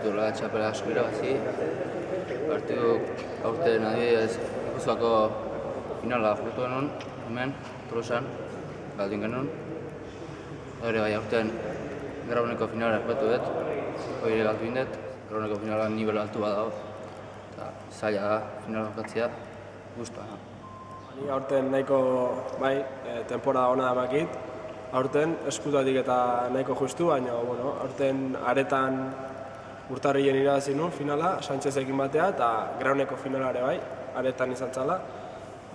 dituela txapela asko irabazi. Partidu aurten adibidez Gipuzkoako finala jokatu genuen, hemen, Tolosan, galdin genuen. Hore bai, aurten Grauneko finala jokatu dut, hori galdu indet, Grauneko finala nivel altu bat dago. Eta zaila da, finala jokatzea, guztua. Ni aurten nahiko, bai, temporada ona damakit. Aurten eskutatik eta nahiko justu, baina aurten aretan urtarrien irabazi nuen finala, Sánchezekin batea, eta Grauneko finala ere bai, aretan izan txala.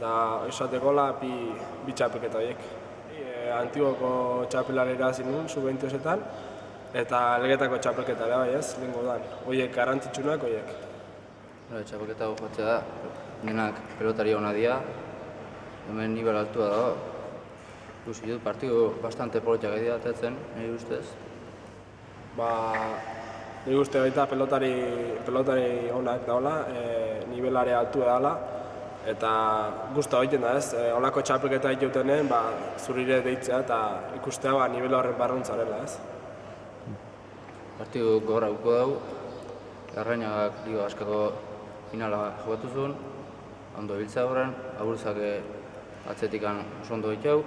Da, esatekola bi txapelketa horiek. Antiguoko txapelare irabazi nuen, sub-20etan, eta legetako txapelketa ere bai ez, lehenko dan. Horiek garrantzitsunak, horiek. Txapelketa jokatzea da, nenak pelotari hona dira, hemen nivel altua dago. Ikusi dut, partidu bastante politak edo atetzen, nire ustez. Nire uste baita pelotari onak daula, nivelare altua daula, eta guztua egiten da ez, holako txapelketa egitenen zurire deitzea eta ikustea nivel horren barruntzarela ez. Partidu gogorra guko dugu, Larrañagak Liga Askako finala jokatu zuen, ondo biltzea horren, Agurzak atzetikan oso ondo ditu.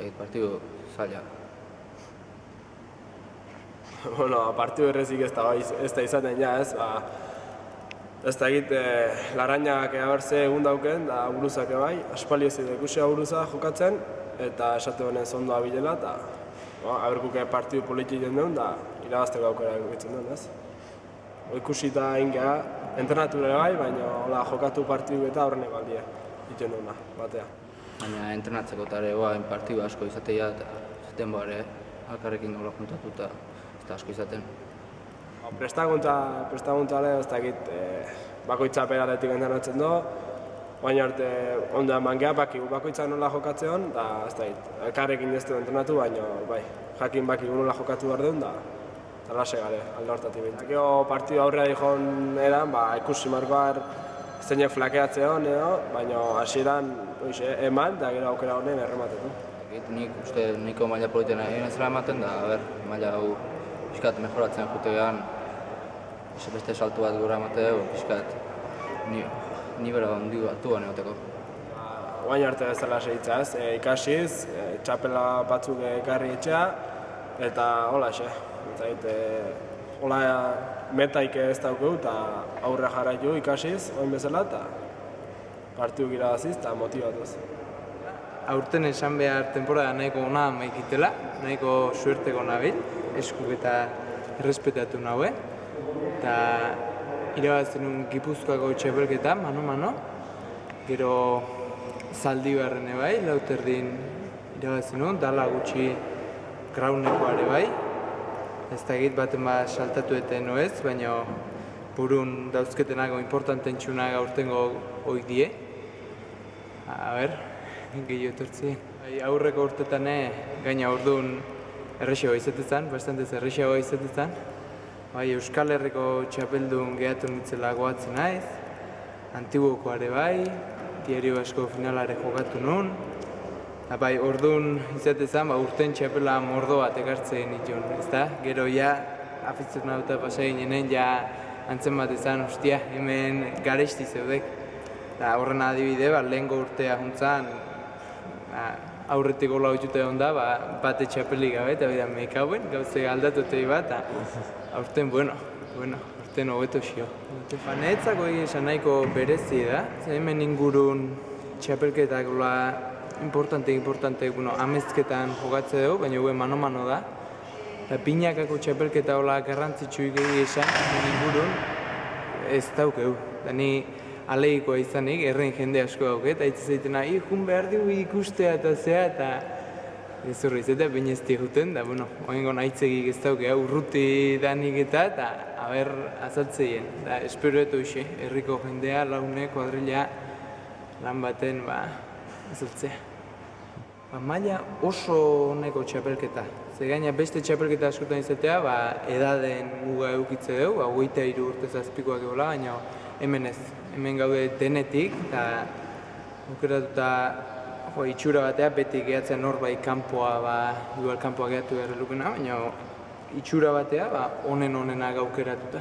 Ez dakit partidu zaila. Partidu errezik ez da izaten ja ez, ez dakit Larrañagak abertze egun dauken, da Aguruzak bai, aspaldi ez da ikusi Aguruza jokatzen, eta esate honez ondo abilela, eta aberkuke partidu politik den da irabazteko aukera egitzen duen, ez? Ikusi eta ingea, entrenatura bai, baina jokatu partidu eta horrenek baldie egiten duena, batea. Baina entrenatzeko eta ere partidu asko izatea eta zaten bare alkarrekin gaula juntatu eta ez da asko izaten. Prestakuntza ere ez dakit bakoitza peraletik entrenatzen du, baina arte ondoan mangea bakoitza nola jokatzen, eta ez dakit, elkarrekin ez du entrenatu, baina bai, jakin bakigu nola jokatu behar duen, da lase gare, alde hortatik bintzen. Gero partidu aurrera dihon edan, ikusi markoar zeinek flakeatzean, baina hasieran eman, eta gero aukera honen errematetu. Nik uste niko maila politena egin ezela ematen, da maila hau pixkat mejoratzen jutean, beste saltu bat gura emateu, pixkat nibela handi batuan egoteko. Oain arte bezala segitza ez, ikasiz, txapela batzuk ekarri etxea, eta hola xe. Hola metaik ez daukeu eta aurre jarraitu ikasiz, oin bezala, eta partidu irabaziz eta motibatuz. Aurten esan behar temporada nahiko ona maikitela, nahiko suerteko nabil, eskuk eta errespetatu naue. Eta irabazten nuen Gipuzkoako txapelketa, mano-mano. Gero Zaldibarren bai, Lauterdin irabazten nuen, dala gutxi Graunekoa ere bai. Ez dakit baten saltatu eten noez, baina burun dauzketenago importantentxunak aurtengo hoi die. Gehiago etortzi. Aurreko urtetan gaina orduan errexeagoa izatetan, bastantez errexeagoa izatetan. Euskal Herriko txapeldun gehatu nintzela goatzen naiz, Antiguokoare bai, Diario Asko finalare jokatu nuen. Orduan izatezan, urten txapela mordo bat ekartzen nituen, ezta? Gero afizionatuta pasa ginenen, antzen bat ezan, ostia, hemen garesti zeudek. Horren adibide, lehengo urtea juntzan, aurretik gola hotxuta egon da, bate txapelik gabe, eta bida mekauen, gauze aldatutei bat, aurten, aurten hobeto xio. Netzako esan nahiko berezi da, hemen ingurun txapelketak importante, amezketan jokatze dugu, baina guen mano-mano da. Pinakako txapelketa hola garrantzitsu esan, ingurun ez daukeu. Ni aleikoa izanik, erren jende asko dauket, eta hitz zaitena, jun behar dugu ikustea eta zea, eta ez horreiz, eta baina ez diaguten, da, oengon aitzegik ez dauke, urruti danik eta azaltzeien. Espero eto ise, herriko jendea, laune, kuadrilla, lan baten, azaltzea. Maila oso honeko txapelketa. Ze gaina beste txapelketa askotan izatea, edaden muga eukitze dugu, 23 urte zazpikoak egola, baina hemen ez. Hemen gaude denetik, eta aukeratuta itxura batea, beti gehatzen norbait kanpoa, dual kanpoa gehatu behar lukena, baina itxura batea, onena gaukeratuta.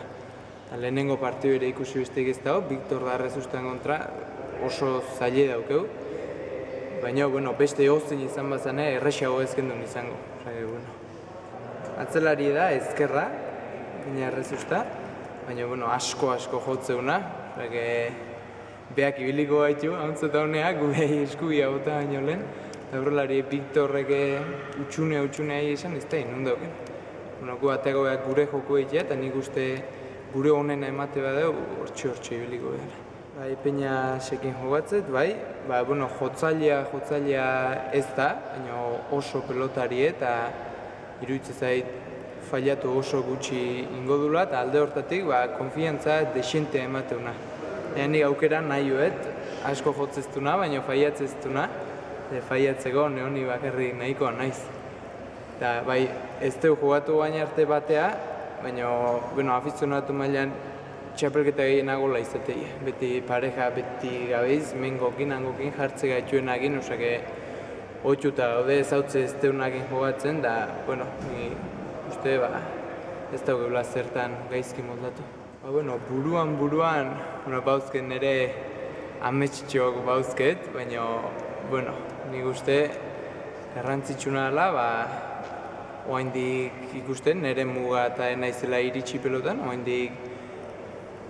Lehenengo partidu ere ikusi besteik ez dago, Victor Darrezusten kontra oso zaile daukeu. Baina, beste egozein izan bazane, errexago ez gendun izango. Atzelari da, ezkerra, baina Errezusta, baina, asko jotzeuna. Beak ibiliko gaitu, hauntzeta honeak, gure eskubia bota baino lehen. Eta horrelari Victorrek utxunea izan, ez da, inun dauken. Gu ateago beak gure joko egitea, eta nik uste gure honena emate badeu, hortxe ibiliko behar. Peña sekin jogatzet, jotzailea ez da, baina oso pelotari eta iruditzen zait fallatu oso gutxi ingo dula, eta alde hortatik konfiantza desentea emateuna. Nik aukera nahi hoet, asko jotzeztuna, baina faiatzeztuna, faiatzeko honi bakarrik nahikoa naiz. Eta ez dugu jogatu baina arte batea, baina afizionatu mailan txapelketa gehienago laizatei. Beti pareja, beti gabeiz, mengokin, hangokin jartze gaituenagin, osake otxuta gaude ezautze ez deunakin jogatzen, da, ni uste ez dago geula zertan gaizki moldatu. Buruan, bauzket nire ametsitxoak bauzket, baina, nik uste garrantzitsuna dela, oaindik ikusten nire muga eta naizela iritsi pelotan, oaindik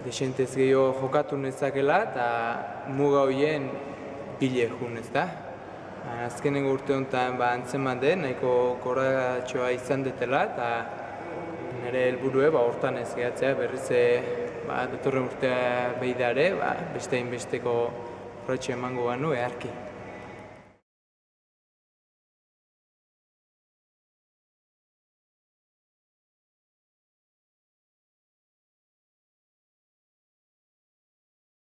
desentez gehiago jokatu nezakela eta muga horien bile jun, ez da? Azkenengo urte honetan antzeman den, nahiko korratxoa izan detela eta nire helburue hortan ez gehatzea berriz datorren urtea behidare, beste hainbesteko urratxo emango banu eharki.